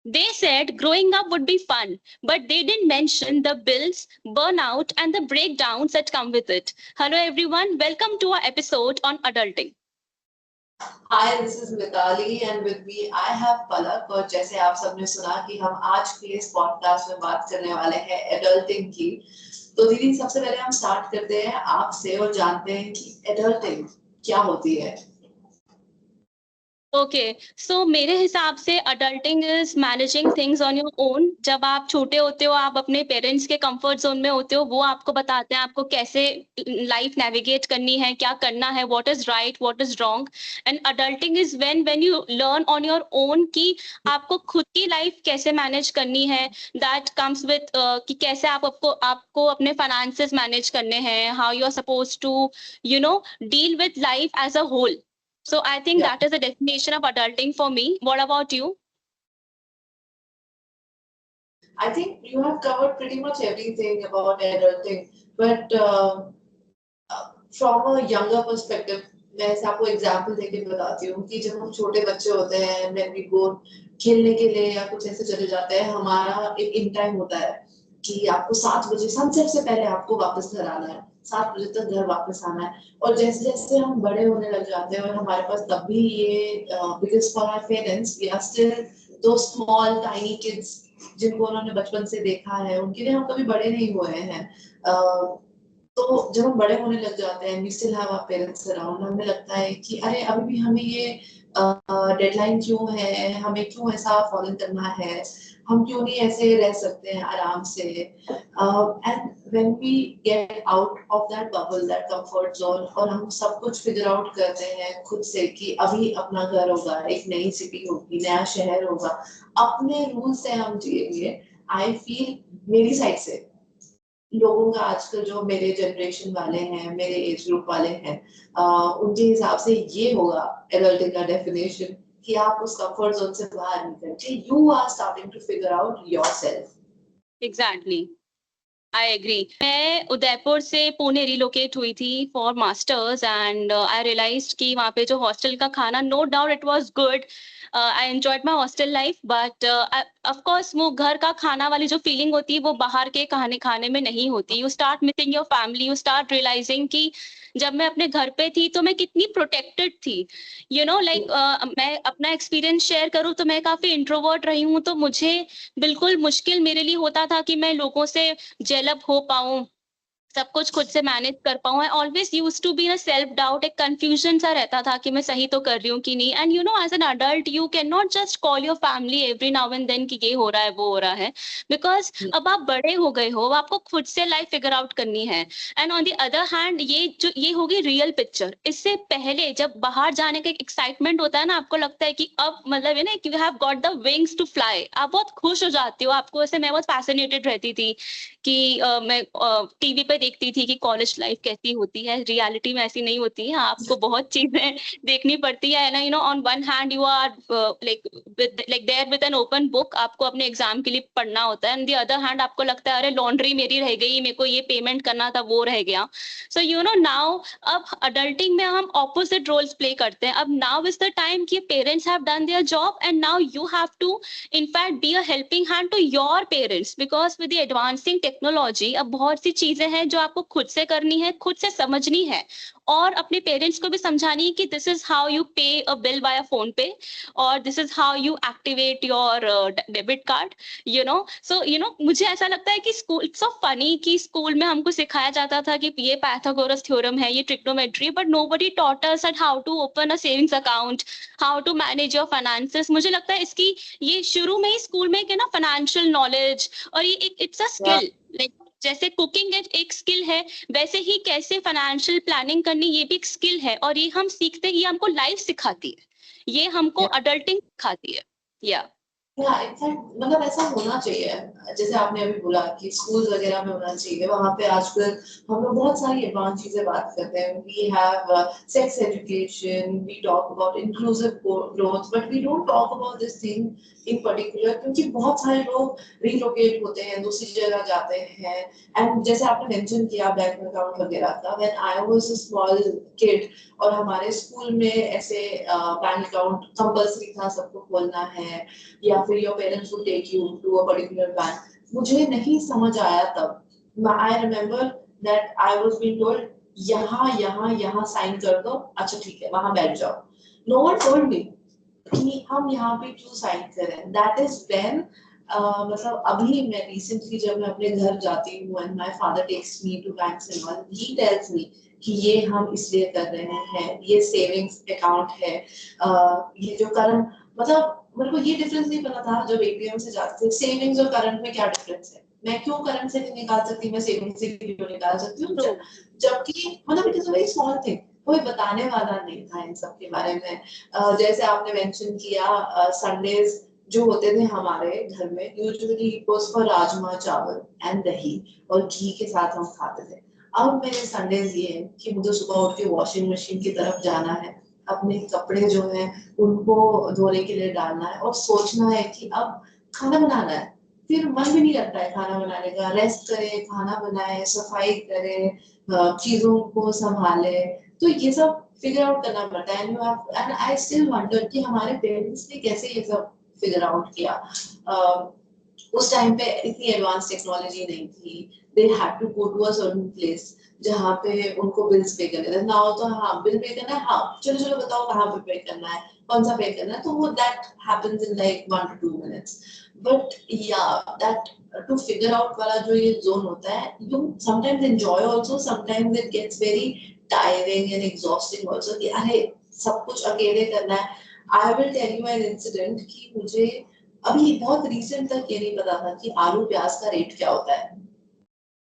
They said growing up would be fun, but they didn't mention the bills, burnout, and the breakdowns that come with it. Hello, everyone. Welcome to our episode on adulting. Hi, this is Mitali and with me I have Palak और जैसे आप सबने सुना कि हम आज के इस पॉडकास्ट में बात करने वाले हैं एडल्टिंग की। तो दीदी सबसे पहले हम स्टार्ट करते हैं आपसे और जानते हैं कि एडल्टिंग क्या होती है। ओके सो मेरे हिसाब से adulting is managing things on your own. जब आप छोटे होते हो, आप अपने पेरेंट्स के कंफर्ट जोन में होते हो, वो आपको बताते हैं आपको कैसे लाइफ नेविगेट करनी है, क्या करना है, what is right, what is wrong. And adulting is when you learn on your own कि आपको खुद की लाइफ कैसे मैनेज करनी है। दैट कम्स विथ कि कैसे आपको अपने फाइनेंसेस मैनेज करने हैं, how you are supposed to deal with life as a whole. So I think Yeah, that is the definition of adulting for me. What about you? I think you have covered pretty much everything about adulting, but from a younger perspective, मैं ऐसे आपको example देके बताती हूँ कि जब हम छोटे बच्चे होते हैं, when we go खेलने के लिए या कुछ ऐसे चले जाते हैं, हमारा एक इन टाइम होता है कि आपको 7 बजे सनसेट से पहले आपको वापस घर आना है, 7 बजे तक घर वापस आना है। और जैसे जैसे हम बड़े होने लग जाते हैं और हमारे पास तब भी ये because for our parents we are still those small tiny kids जिनको उन्होंने बचपन से देखा है, उनके लिए हम कभी बड़े नहीं हुए हैं। तो जब हम बड़े होने लग जाते हैं, we still have our parents around, हमें लगता है कि अरे अभी भी हमें ये डेडलाइन क्यों है, हमें क्यों ऐसा फॉलो करना है, हम क्यों नहीं ऐसे रह सकते हैं आराम से। And when we get out of that bubble, that comfort zone, और हम सब कुछ फिगर आउट करते हैं खुद से कि अभी अपना घर होगा, एक नई सिटी होगी, नया शहर होगा, अपने रूल से हम जिएंगे। आई फील मेरी साइड से लोगों का आजकल जो मेरे जनरेशन वाले हैं, मेरे एज ग्रुप वाले हैं, उनके हिसाब से ये होगा एडल्टिंग का डेफिनेशन कि आप उस कंफर्ट जोन से बाहर निकल के you are starting to figure out yourself. Exactly. I agree. मैं उदयपुर से पुणे रिलोकेट हुई थी for masters and I realised कि वहाँ पे जो हॉस्टल का खाना, no doubt it was good. I enjoyed my hostel life, but of course वो घर का खाना वाली जो फीलिंग होती है वो बाहर के खाने खाने में नहीं होती. You start missing your family, you start realising कि जब मैं अपने घर पे थी तो मैं कितनी प्रोटेक्टेड थी. लाइक मैं अपना एक्सपीरियंस शेयर करूँ तो मैं काफी इंट्रोवर्ट रही हूँ, तो मुझे बिल्कुल मुश्किल मेरे लिए होता था कि मैं लोगों से जेलअप हो पाऊं, सब कुछ खुद से मैनेज कर पाऊं. I always use to be a self doubt, एक कंफ्यूजन सा रहता था कि मैं सही तो कर रही हूँ कि नहीं. And as an adult you can not just call your family every now and then कि ये हो रहा है वो हो रहा है, बिकॉज अब आप बड़े हो गए हो, आपको खुद से लाइफ फिगर आउट करनी है. And on the other hand ये होगी रियल पिक्चर. इससे पहले जब बाहर जाने का एक एक्साइटमेंट होता है ना, आपको लगता है कि अब मतलब ना you have got the wings to fly, आप बहुत खुश हो जाते हो. आपको ऐसे मैं बहुत फैसिनेटेड रहती थी कि मैं टीवी पे देखती थी कि कॉलेज लाइफ कैसी होती है, रियलिटी में ऐसी नहीं होती है. आपको बहुत चीजें देखनी पड़ती है ना. On one hand you are like there with an open book, आपको अपने एग्जाम के लिए पढ़ना होता है. एंड द अदर हैंड आपको लगता है अरे लॉन्ड्री मेरी रह गई, मेरे को ये पेमेंट करना था वो रह गया. सो नाउ अब अडल्टिंग में हम ऑपोजिट रोल्स प्ले करते हैं. अब नाउ इज द टाइम कि parents have done their job and now you have to in fact be a helping hand to your parents, because with the advancing technology अब बहुत सी चीजें हैं जो आपको खुद से करनी है, खुद से समझनी है, और अपने पेरेंट्स को भी समझानी है कि दिस इज हाउ यू पे अ बिल वाया फोन पे, और this is how you activate your debit card. मुझे ऐसा लगता है कि स्कूल इट्स सो फनी कि स्कूल में हमको सिखाया जाता था कि ये पाइथागोरस थ्योरम है, ये trigonometry, but nobody taught us at how to open a savings account, how to manage your finances. मुझे लगता है इसकी ये शुरू में ही स्कूल में ना फाइनेंशियल नॉलेज, और ये इट्स अ स्किल. लाइक जैसे कुकिंग एक स्किल है, वैसे ही कैसे फाइनेंशियल प्लानिंग करनी ये भी एक स्किल है, और ये हम सीखते हैं, ये हमको लाइफ सिखाती है, ये हमको अडल्टिंग सिखाती है. या इनफैक्ट मतलब ऐसा होना चाहिए, जैसे आपने अभी बोला कि स्कूल वगैरह में होना चाहिए। वहाँ पे आजकल हम लोग बहुत सारी एडवांस चीजें बात करते हैं. We have sex education, we talk about inclusive growth, but we don't talk about this thing in particular, क्योंकि बहुत सारे लोग रिलोकेट होते हैं, दूसरी जगह जाते हैं. एंड जैसे आपने मेंशन किया बैंक अकाउंट वगैरह का, when I was a small kid और हमारे स्कूल में ऐसे बैंक अकाउंट कंपल्सरी था, सबको खोलना है, या फिर your parents would take you to a particular bank, मुझे नहीं समझ आया तब। I remember that I was being told यहाँ साइन कर दो, अच्छा ठीक है वहां बैठ जाओ। नो वन टोल्ड मी कि हम यहाँ पे क्यों साइन करें। दैट इज व्हेन मतलब अभी मैं रिसेंटली जब मैं अपने घर जाती हूँ and my father takes me to banks and all, he tells me कि ये हम इसलिए कर रहे हैं, ये सेविंग्स अकाउंट है, ये जो करंट, मतलब मेरे को ये डिफरेंस नहीं पता था जब एटीएम से जाते थे सेविंग्स और करंट में क्या डिफरेंस है। मैं क्यों करंट से नहीं निकाल सकती, मैं सेविंग्स से क्यों निकाल सकती हूँ, जबकि मतलब it is a very small thing. कोई बताने वाला नहीं था इन सब के बारे में। जैसे आपने मेंशन किया संडेज जो होते थे हमारे घर में, usually it was for rajma चावल एंड दही और घी के साथ हम खाते थे। अब मेरे संडेज ये है कि मुझे सुबह उठ के वॉशिंग मशीन की तरफ जाना है, अपने कपड़े जो हैं उनको धोने के लिए डालना है और सोचना है कि अब खाना बनाना है। फिर मन भी नहीं करता है खाना बनाने का, रेस्ट करे, खाना बनाए, सफाई करे, चीजों को संभाले, तो ये सब फिगर आउट करना पड़ता है। एंड आई स्टिल वंडर कि हमारे पेरेंट्स ने कैसे ये सब फिगर आउट किया। उस टाइम पे इतनी एडवांस टेक्नोलॉजी नहीं थी, they had to go to a certain place जहाँ पे उनको बिल्स पे करने थे। नाउ तो हाँ बिल पे करना है, हाँ चलो चलो बताओ कहाँ पे पे करना है, कौन सा पे करना है, तो वो that happens in like 1 to 2 minutes। But yeah that to figure out वाला जो ये जोन होता है, you sometimes enjoy also, sometimes it gets very tiring and exhausting also कि अरे सब कुछ अकेले करना है। I will tell you an incident कि मुझे अभी बहुत रिसेंट तक ये नहीं पता था कि आलू प्याज का रेट क्या होता है।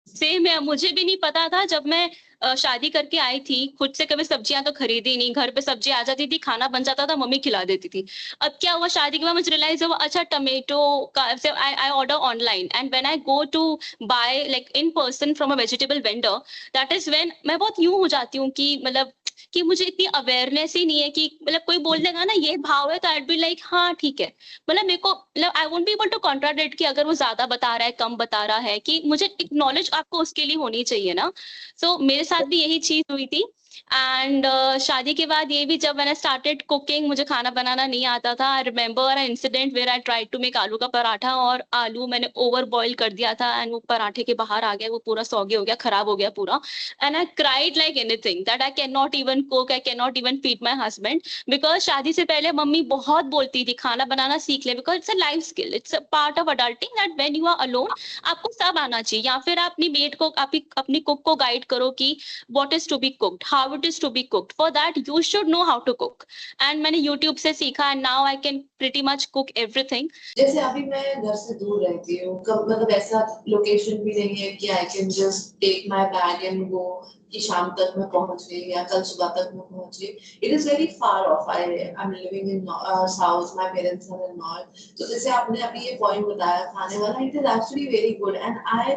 सेम है, मुझे भी नहीं पता था। जब मैं शादी करके आई थी, खुद से कभी सब्जियां तो खरीदी नहीं, घर पे सब्जी आ जाती थी, खाना बन जाता था, मम्मी खिला देती थी। अब क्या हुआ, शादी के बाद मुझे रियलाइज हुआ अच्छा टमेटो का I order online and when I go to buy like in person from a vegetable vendor, that is when मैं बहुत यूं हो जाती हूँ कि मतलब कि मुझे इतनी अवेयरनेस ही नहीं है कि मतलब कोई बोल देगा ना ये भाव है तो आई बी लाइक हाँ ठीक है। मतलब मेरे को मतलब I won't be able to contradict कि अगर वो ज्यादा बता रहा है कम बता रहा है, कि मुझे एक नॉलेज आपको उसके लिए होनी चाहिए ना। सो मेरे साथ भी यही चीज हुई थी। एंड शादी के बाद ये भी, जब मैंने स्टार्टेड कुकिंग, मुझे खाना बनाना नहीं आता था। I remember a incident where I tried to make आलू का पराठा और आलू मैंने ओवर बॉईल कर दिया था एंड वो पराठे के बाहर आ गया, वो पूरा सौगी हो गया, खराब हो गया पूरा। And I cried like anything that I can not even cook, I can not even feed my husband. Because शादी से पहले मम्मी बहुत बोलती थी खाना बनाना सीख ले, because it's a life skill, it's a part of adulting that when you are alone आपको सब आना चाहिए। या फिर आप अपनी मेड को, अपनी कुक को गाइड करो कि what is to be cooked, how it is to be cooked. For that you should know how to cook. And मैंने YouTube से सीखा and now I can pretty much cook everything. जैसे अभी मैं घर से दूर रहती हूँ, मतलब ऐसा लोकेशन भी नहीं है कि I can just take my bag and go कि शाम तक मैं पहुंच गई या कल सुबह तक मैं पहुंच गई। It is very far off. I am living in south, my parents are in north. तो जैसे आपने अभी ये पॉइंट बताया खाने वाला, it is actually very good. And I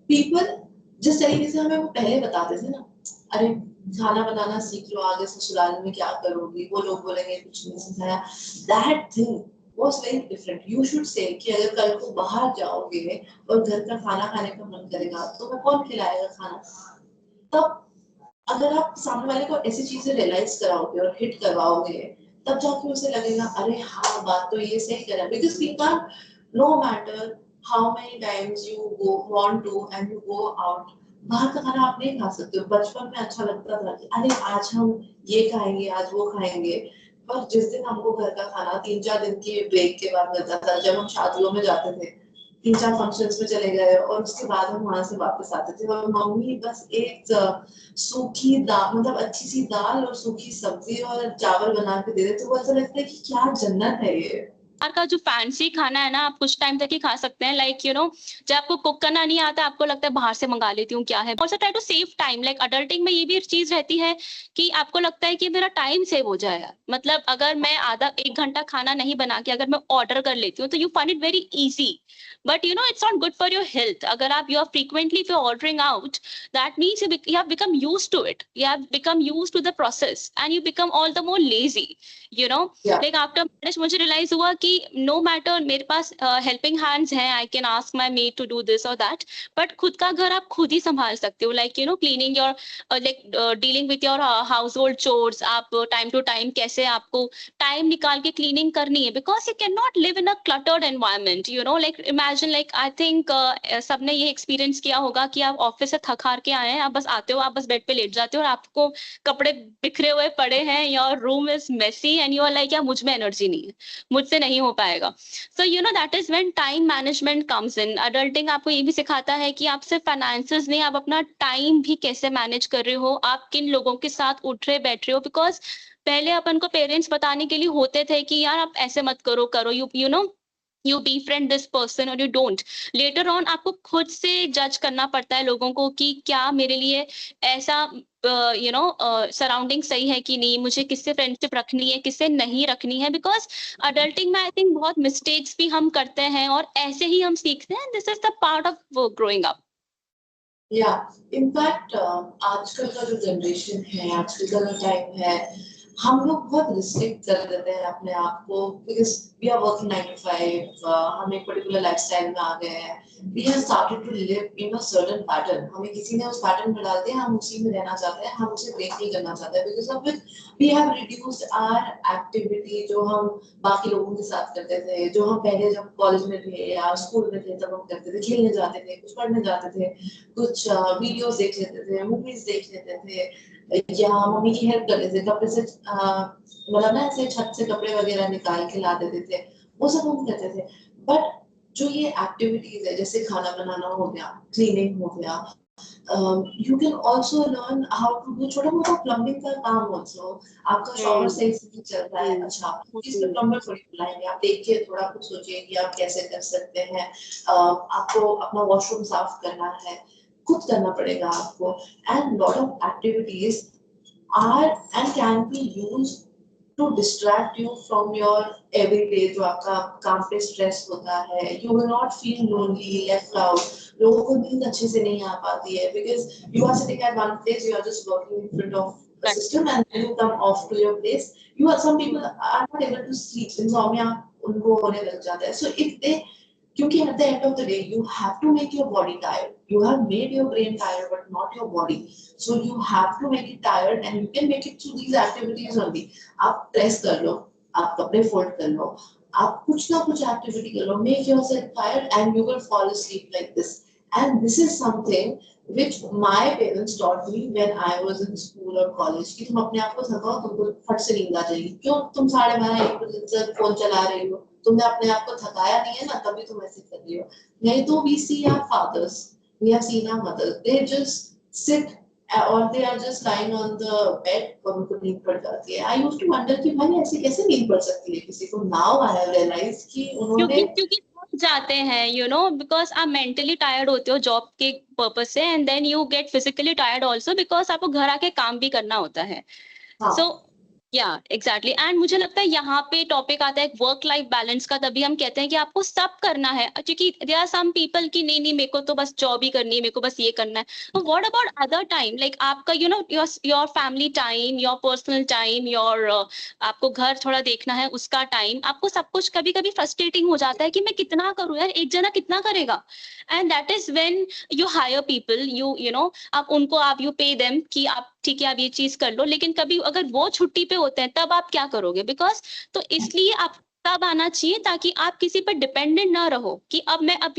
people जिस तरीके से हमें वो पहले बताते थे ना, अरे खाना बनाना सीख लो, आगे ससुराल में क्या करोगी, वो लोग बोलेंगे कुछ नहीं सिखाया, that thing was very different. You should say कि अगर कल को बाहर जाओगे और घर का खाना खाने का मन करेगा तो मैं कौन खिलाएगा खाना। तब अगर आप सामने वाले को ऐसी चीजें रियलाइज कराओगे और हिट करवाओगे, तब जाके उसे लगेगा अरे हाँ बात तो ये सही करा। Because we can't, no matter how many times you go want to and you go out, बाहर का खाना आप नहीं खा सकते हो। बचपन में अच्छा लगता था कि अरे आज हम ये खाएंगे, आज वो खाएंगे, पर जिस दिन हमको घर का खाना 3-4 दिन के ब्रेक के बाद मिलता था, जब हम शादियों में जाते थे 3-4 फंक्शंस में चले गए और उसके बाद हम वहां से वापस आते थे और मम्मी बस एक सूखी दाल, मतलब अच्छी सी दाल और सूखी सब्जी और चावल बना के दे देते, तो ऐसा लगता है कि क्या जन्नत है ये। बाहर का जो फैंसी खाना है ना, आप कुछ टाइम तक ही खा सकते हैं। लाइक यू नो, जब आपको कुक करना नहीं आता, आपको लगता है बाहर से मंगा लेती हूँ क्या है। Also try to save time. Like adulting में ये भी चीज रहती है कि आपको लगता है कि मेरा टाइम सेव हो जाएगा। मतलब अगर मैं आधा 1 घंटा खाना नहीं बना के अगर मैं ऑर्डर कर लेती हूँ तो you find it very easy, but you know it's not good for your health. अगर आप you are frequently if you are ordering out, that means you have become used to it, you have become used to the process and you become all the more lazy, you know। Yeah. like after marriage मुझे realise हुआ कि नो मैटर मेरे पास helping hands हैं, I can ask my maid to do this और that, but खुद का घर आप खुद ही संभाल सकते हो, like cleaning your, like dealing with your household chores, आप टाइम टू टाइम कैसे आपको टाइम निकाल के क्लीनिंग करनी है, because you can not live in a cluttered environment, like imagine, like I think सबने ये एक्सपीरियंस किया होगा कि आप ऑफिस से थक हार के आए हैं, आप बस आते हो, आप बस बेड पे लेट जाते हो और आपको कपड़े बिखरे हुए पड़े हैं, your room is messy and you are like यार मुझ में एनर्जी नहीं है, मुझसे नहीं हो पाएगा. So that is when time management comes in. Adulting आपको ये भी सिखाता है कि आप सिर्फ फाइनेंसेस नहीं, आप अपना टाइम भी कैसे मैनेज कर रहे हो, आप किन लोगों के साथ उठ रहे बैठ रहे हो, बिकॉज पहले अपन को पेरेंट्स बताने के लिए होते थे कि यार आप ऐसे मत करो, करो, you know you befriend this person or you don't. Later on आपको खुद से जज करना पड़ता है लोगों को कि क्या मेरे लिए ऐसा सराउंडिंग सही है कि नहीं, मुझे किससे फ्रेंडशिप रखनी है, किससे नहीं रखनी है, बिकॉज अडल्टिंग में आई थिंक बहुत मिस्टेक्स भी हम करते हैं और ऐसे ही हम सीखते हैं. This is the part of growing up. या इनफैक्ट आजकल का जो जनरेशन है, आजकल का जो टाइम है, हम लोग बहुत रिस्ट्रिक्ट कर देते हैं अपने आप को, because we are working 9 to 5, हम एक पर्टिकुलर लाइफस्टाइल में आ गए हैं, we have started to live in a certain pattern, हमें किसी ने उस पैटर्न में डाल दिया, हम उसी में रहना चाहते हैं, हम उसे ब्रेक नहीं करना चाहते, because of it we have reduced our activity जो हम बाकी लोगों के साथ करते थे, जो हम पहले जब कॉलेज में थे या स्कूल में थे तब हम करते थे, खेलने जाते थे, कुछ पढ़ने जाते थे, कुछ वीडियोस देख लेते थे, मूवीज देख लेते थे, या मम्मी की हेल्प कर लेते थे, कपड़े से मतलब ना ऐसे छत से कपड़े वगैरह निकाल के ला देते थे, वो सब हम करते थे. बट जो ये एक्टिविटीज है, जैसे खाना बनाना हो गया, क्लीनिंग हो गया, you can also learn how to do छोटा मोटा प्लम्बिंग का काम also. आपका शॉवर सही से नहीं चल रहा है, अच्छा इसमें प्लम्बर थोड़ी बुलाएंगे, आप देखिए थोड़ा कुछ सोचिए कि आप कैसे कर सकते हैं. आपको अपना वॉशरूम साफ करना है, खुद करना पड़ेगा आपको. And lot of activities are and can be used to distract you from your everyday जो आपका काम पे स्ट्रेस होता है. You will not feel lonely, left out. लोगों को नींद अच्छे से नहीं आ पाती है because you are sitting at one place, you are just working in front of a system, and then you come off to your place. Some people are not able to sleep. Insomnia उनको होने लग जाता है. So if they, क्योंकि at the end of the day you have to make your body tired, you have made your brain tired but not your body, so you have to make it tired and you can make it through these activities only. आप press कर लो, आप कपड़े fold कर लो, आप कुछ ना कुछ activity कर लो, make yourself tired and you will fall asleep like this. And this is something which my parents taught me when I was in school or college कि तुम अपने आप को थकाओ, तुमको फट से नींद आ जाएगी. क्यों तुम 12:30-1 बजे तक फोन चला रही हो, तुमने अपने आप को थकाया नहीं है ना, तभी तुम ऐसे कर रही हो. नहीं तो we see our fathers, we have seen our mothers, they just sit or they are just lying on the bed और उनको नींद पड़ जाती है. I used to wonder कि भाई ऐसे कैसे नींद पड़ सकती है किसी को. Now I have realized कि उन्होंने क्योंकि थक जाते हैं, बिकॉज आप मेंटली टायर्ड होते हो जॉब के पर्पज से, and then you get physically tired also because आपको घर आके काम भी करना होता है. सो या एग्जैक्टली. एंड मुझे लगता है यहाँ पे टॉपिक आता है वर्क लाइफ बैलेंस का, तभी हम कहते हैं कि आपको सब करना है, क्योंकि देयर आर सम पीपल की नहीं मेरे को तो बस जॉब ही करनी है, मेरे को बस ये करना है. तो what about other time, like आपका your family time, your personal time, your आपको घर थोड़ा देखना है उसका टाइम, आपको सब कुछ कभी कभी फ्रस्ट्रेटिंग हो जाता है कि मैं कितना करूँ यार, एक जना कितना करेगा. And that is when you hire people, आप उनको यू पे देम कि आप ठीक है आप ये चीज कर लो, लेकिन कभी अगर वो छुट्टी पे होते हैं तब आप क्या करोगे, बिकॉज तो इसलिए आप तब आना चाहिए ताकि आप किसी पर डिपेंडेंट ना रहो कि अब मैं अब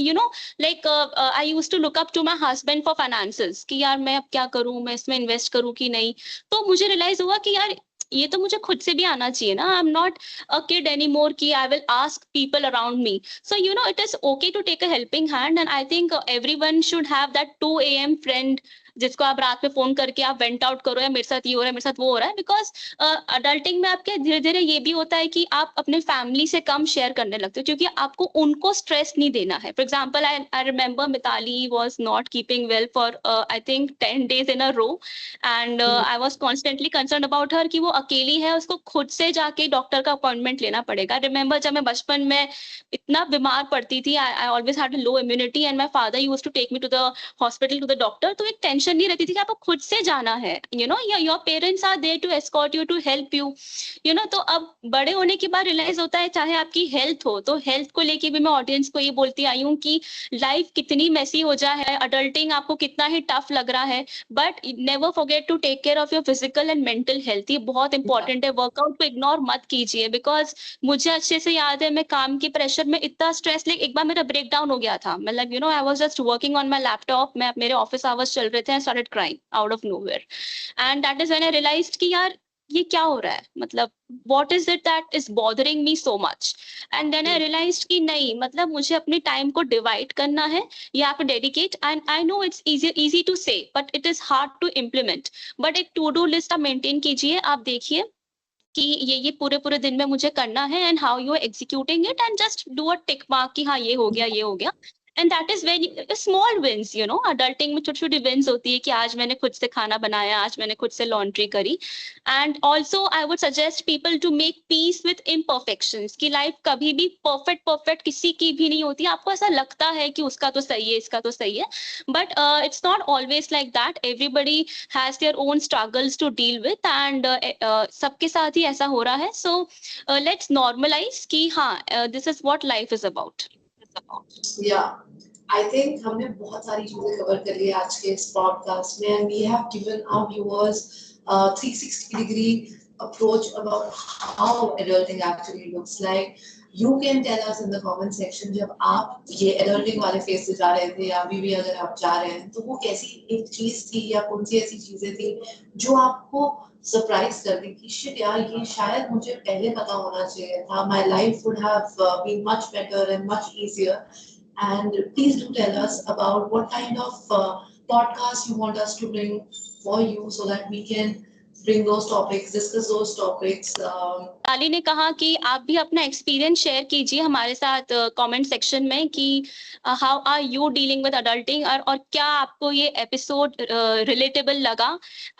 like I used to look up to my husband for finances कि यार मैं अब क्या करूं, मैं इसमें इन्वेस्ट करूं कि नहीं. तो मुझे रियलाइज हुआ कि यार ये तो मुझे खुद से भी आना चाहिए ना. I am not a kid any more कि I will ask people around me. So it is okay to take a helping hand, and I think everyone should have that 2 AM friend जिसको आप रात में phone करके आप went out करो, या मेरे साथ ये हो रहा है, मेरे साथ वो हो रहा है. बिकॉज अडल्टिंग में आपके धीरे धीरे ये भी होता है कि आप अपने फैमिली से कम शेयर करने लगते हो, क्योंकि आपको उनको स्ट्रेस नहीं देना है. For example I remember Mitali was not keeping well for I think 10 days in a row, and I was constantly concern about her कि वो अकेली है, उसको खुद से जाके डॉक्टर का अपॉइंटमेंट लेना पड़ेगा. रिमेंबर जब मैं बचपन में इतना बीमार पड़ती थी, I always had low immunity, and my father used to take me to the hospital, to the doctor. तो एक टेंशन टेंशन नहीं रहती थी कि आपको खुद से जाना है, your parents are there to escort you, to help you, तो अब बड़े होने के बाद रियलाइज होता है, चाहे आपकी हेल्थ हो, तो हेल्थ को लेके भी मैं ऑडियंस को ये बोलती आई हूँ कि लाइफ कितनी मेसी हो जाए है, अडल्टिंग आपको कितना ही टफ लग रहा है, but never forget to take care of your physical and mental health. ये बहुत इंपॉर्टेंट है, वर्कआउट को इग्नोर मत कीजिए, बिकॉज मुझे अच्छे से याद है, मैं काम के प्रेशर में इतना स्ट्रेस ले, एक बार मेरा ब्रेक डाउन हो गया था, मतलब I was just working on my laptop, मैं मेरे ऑफिस आवर्स चल रहे थे, I started crying out of nowhere, and that is when I realised कि यार ये क्या हो रहा है, मतलब what is it that is bothering me so much, and then I realized कि नहीं, मतलब मुझे अपने टाइम को डिवाइड करना है, you have to dedicate, and I know it's easy to say but it is hard to implement, but एक to do list आप मेंटेन कीजिए, आप देखिए कि ये पूरे पूरे दिन में मुझे करना है, and how you are executing it, and just do a tick mark कि हाँ ये हो गया, and that is very small wins, adulting में छोटी छोटी विंस होती है कि आज मैंने खुद से खाना बनाया, आज मैंने खुद से लॉन्ड्री करी, and also I would suggest people to make peace with imperfections, की लाइफ कभी भी परफेक्ट किसी की भी नहीं होती, आपको ऐसा लगता है कि उसका तो सही है, इसका तो सही है, but it's not always like that, everybody has their own struggles to deal with, and सबके साथ ही ऐसा हो रहा है, सो लेट्स नॉर्मलाइज कि हाँ this is what life is about. Yeah, I think हमने बहुत सारी चीजें कवर कर ली आज के इस पॉडकास्ट में, and we have given our viewers 360 degree approach about how adulting actually looks like. You can tell us in the comment section जब आप ये adulting वाले फेज से जा रहे थे या अभी भी अगर आप जा रहे हैं, तो वो कैसी एक चीज थी या कौन सी ऐसी चीजें थी जो आपको सरप्राइज कर दी कि शिट यार ये शायद मुझे पहले पता होना चाहिए था, my life would have been much better and much easier. And please do tell us about what kind of podcast you want us to bring for you so that we can bring those topics, discuss those topics. Ali ने कहा कि आप भी अपना experience share कीजिए हमारे साथ comment section में कि how are you dealing with adulting, और क्या आपको ये एपिसोड रिलेटेबल लगा,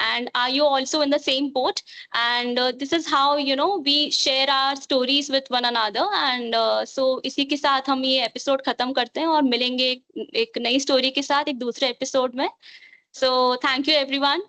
and are you also in the same boat, and this is how we share our stories with one another, and so इसी के साथ हम ये एपिसोड खत्म करते हैं और मिलेंगे एक नई स्टोरी के साथ एक दूसरे एपिसोड में। So thank you everyone.